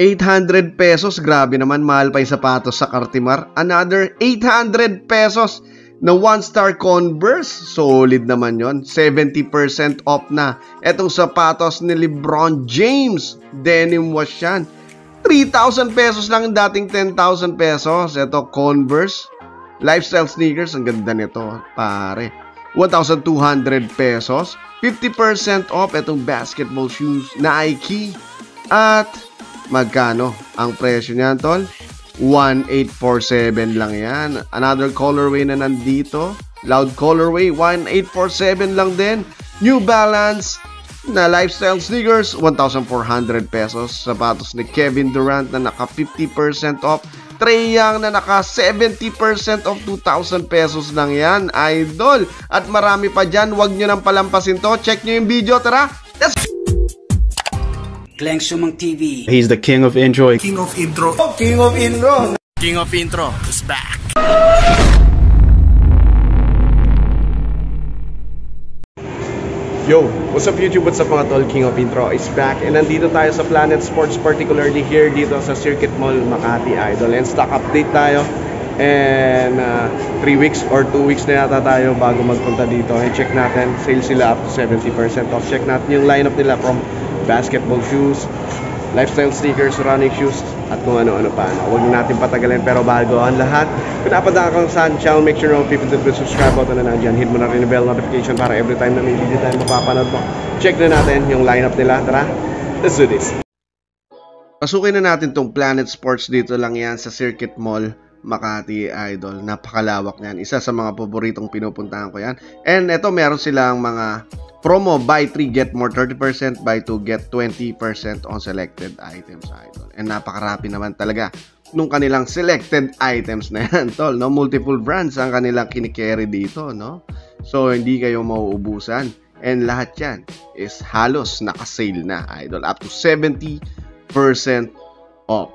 800 pesos. Grabe naman, mahal pa yung sapatos sa Cartimar. Another 800 pesos na 1-star Converse. Solid naman yon. 70% off na. Etong sapatos ni LeBron James. Denim wash yan. 3,000 pesos lang yung dating 10,000 pesos. Ito, Converse. Lifestyle sneakers. Ang ganda nito, pare. 1,200 pesos. 50% off itong basketball shoes, Nike. At magkano ang presyo niyan, tol? 1,847 lang yan. Another colorway na nandito. Loud colorway, 1,847 lang din. New Balance na lifestyle sneakers, 1,400 pesos. Sapatos ni Kevin Durant na naka 50% off. Trae Young na naka 70% off, 2,000 pesos lang yan, idol. At marami pa dyan, wag nyo nang palampasin to. Check nyo yung video, tara! Let's Glenn Sumang TV. He's the king of enjoy. King of intro. go! King of Intro! King of intro is back. Yo, what's up YouTube? What's up mga tol? King of Intro is back. And nandito tayo sa Planet Sports, particularly here dito sa Circuit Mall, Makati, idol. And stock update tayo. And 3 weeks or 2 weeks na yata tayo bago magpunta dito. And check natin, sales sila up to 70% off. Check natin yung lineup nila from basketball shoes, lifestyle sneakers, running shoes, at kung ano-ano pa. Huwag natin patagalin, pero bago ang lahat, kung napadaan kang saan channel, make sure na people to subscribe button na nandiyan. Hit mo na rin yung bell notification para every time na may video tayo mapapanood mo. Check na natin yung lineup nila. Tara, let's do this. Pasukin na natin tong Planet Sports. Dito lang yan sa Circuit Mall, Makati, idol. Napakalawak niyan. Isa sa mga paboritong pinupuntahan ko yan. And ito, meron silang mga promo, buy 3 get more 30%, buy 2 get 20% on selected items, idol. And napakarami naman talaga nung kanilang selected items na yan, tol, no? Multiple brands ang kanilang kinikerry dito, no? So hindi kayo mauubusan. And lahat yan is halos naka-sale na, idol. Up to 70% off.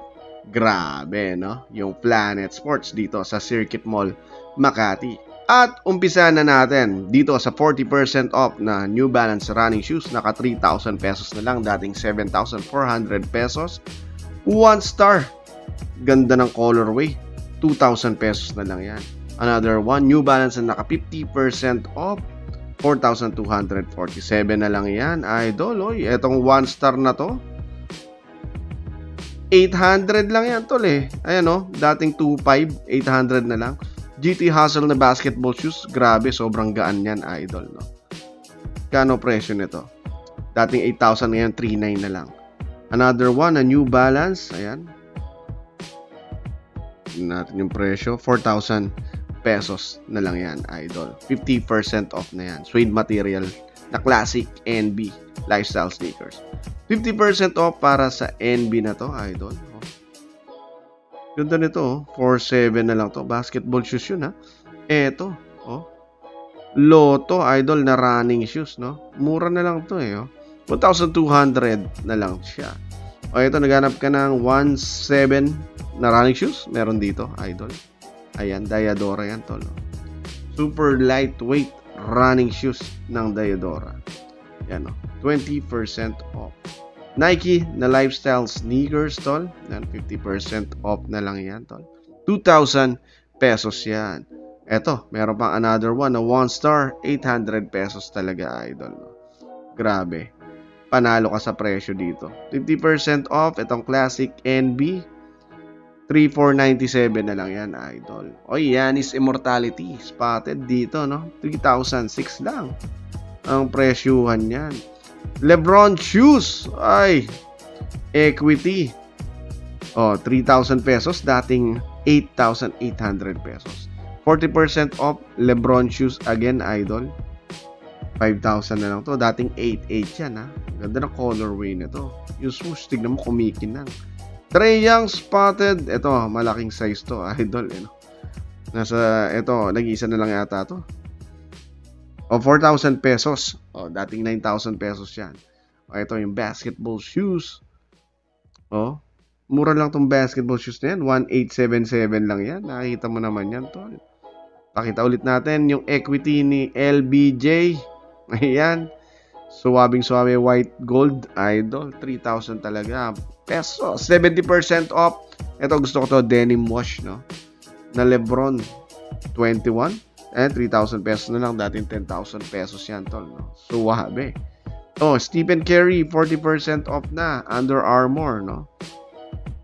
Grabe, no? Yung Planet Sports dito sa Circuit Mall, Makati. At umpisa na natin dito sa 40% off na New Balance running shoes. Naka 3,000 pesos na lang, dating 7,400 pesos. 1-star. Ganda ng colorway. 2,000 pesos na lang yan. Another one, New Balance na naka 50% off. 4,247 na lang yan, idol. Oy, etong 1-star na to, 800 lang yan, tol, eh. Ayan, oh, dating 2,500, 800 na lang. GT Hustle na basketball shoes, grabe, sobrang gaan yan, idol, no? Kano presyo nito? Dating 8,000 ngayon, 3,900 na lang. Another one, a New Balance, ayan. Natin yung presyo, 4,000 pesos na lang yan, idol. 50% off na yan. Suede material na classic NB lifestyle sneakers. 50% off para sa NB na to, idol. Oh. Ganda nito, oh. 4,700 na lang to. Basketball shoes yun, ha. Eto, oh. Lotto, idol, na running shoes, no? Mura na lang to, eh, oh. 1,200 na lang siya. O, ito, naghanap ka ng 1,700 na running shoes. Meron dito, idol. Ayan, Diadora yan, tol. Super lightweight running shoes ng Diadora. Yan, oh. 20% off. Nike na lifestyle sneakers, tol. Yan, 50% off na lang yan, tol. 2,000 pesos yan. Eto, meron pang another one na 1-star, 800 pesos talaga, idol. No? Grabe. Panalo ka sa presyo dito. 50% off, itong classic NB. 3,497 na lang yan, idol. Oy, yan is Immortality. Spotted dito, no? 3,006 lang ang presyuhan yan. LeBron shoes, ay, equity. Oh, 3,000 pesos, dating 8,800 pesos. 40% off LeBron shoes again, idol. 5,000 na lang to, dating 8,800 yan, ha. Ganda na colorway na to. Yung swoosh, tignan mo, kumikinang. Trae Young spotted. Ito, malaking size to, idol. You know? Nasa, ito, nag-iisa na lang yata to. O, 4,000 pesos. O, dating 9,000 pesos yan. O, ito yung basketball shoes. O, mura lang tong basketball shoes na yan. 1,877 lang yan. Nakikita mo naman yan, to. Pakita ulit natin yung equity ni LBJ. Ayan. Suwabing-suwabe white gold, idol. 3,000 talaga. Peso. 70% off. Ito gusto ko to, denim wash, no? Na Lebron. 21. 3,000 pesos na lang. Dating 10,000 pesos yan, tol, no? Suwabe. Stephen Curry, 40% off na. Under Armour, no?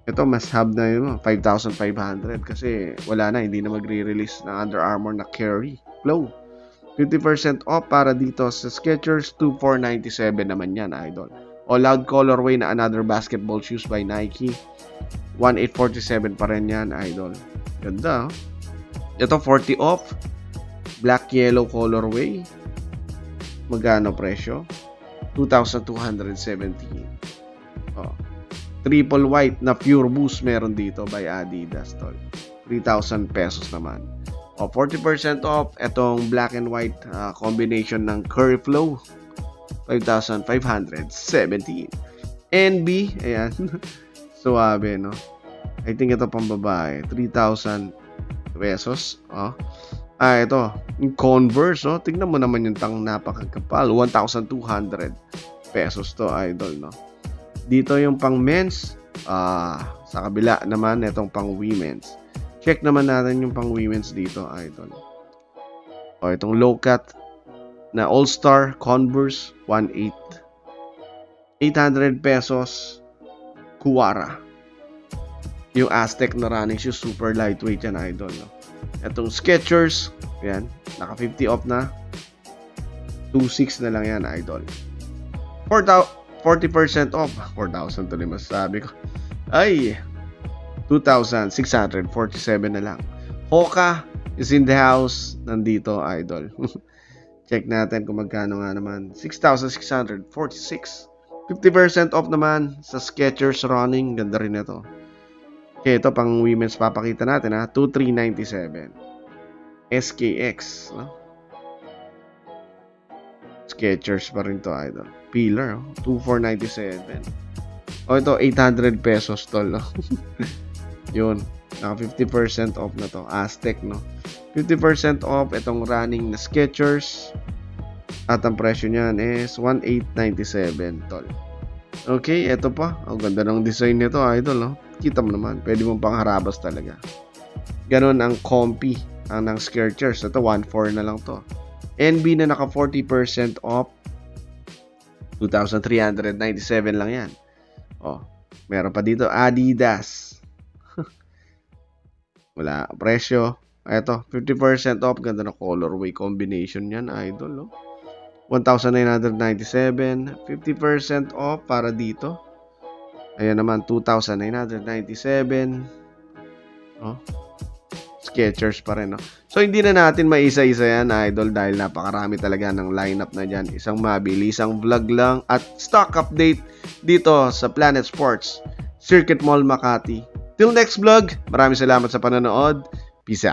Ito, mas hub na yun, 5,500. Kasi wala na, hindi na magre-release ng Under Armour na Curry Flow. 50% off para dito sa Skechers, 2,497 naman yan, idol. Loud colorway na another basketball shoes by Nike, 1,847 pa rin yan, idol. Ganda, oh. Ito, 40 off. Black yellow colorway. Magkano presyo? 2,217. Triple white na pure boost meron dito by Adidas, tol. 3,000 pesos naman. 40% off itong black and white combination ng Curry Flow, 5,517. NB, ayan. Suwabe, no? I think ito pang babae, 3,000 pesos. Ito, yung Converse, no? Tignan mo naman yung tang napakakapal, 1,200 pesos to, idol, no? Dito yung pang men's, sa kabila naman itong pang women's. Check naman natin yung pang women's dito, idol. Itong low cut na All-Star Converse 800 pesos. Kuwara. Yung Aztec na running shoes, super lightweight yan, idol, no? Itong Skechers, yan, naka 50 off na. 2,600 na lang yan, idol. 40% off. 4,000 tuloy masasabi ko. Ay, 2,647 na lang. Hoka is in the house. Nandito, idol. Check natin kung magkano nga naman. 6,646. 50% off naman sa Skechers running. Ganda rin ito. Okay, ito pang women's papakita natin, ha. 2,397. SKX, no? Skechers pa rin to, idol. Pillar, 2,497. Ito, 800 pesos, tol, no? Yun, naka 50% off na to. Aztec, no? 50% off itong running na Skechers. At ang presyo niyan is 1,897, tol. Okay, ito pa. Ang ganda ng design nito, idol, no? Kita mo naman, pwede mong pangharabas talaga. Ganon ang comfy ang ng Skechers. Ito, 1,400 na lang to. NB na naka 40% off. 2,397 lang yan. Meron pa dito, Adidas. Wala presyo. Ito, 50% off. Ganda na colorway combination yan, idol, no? 1,997. 50% off para dito. Ayan naman, 2,997. Skechers pa rin, no? So, hindi na natin maisa-isa yan, idol, dahil napakarami talaga ng lineup na dyan. Isang mabilisang vlog lang at stock update dito sa Planet Sports, Circuit Mall, Makati. Till next vlog, maraming salamat sa panonood. Peace out.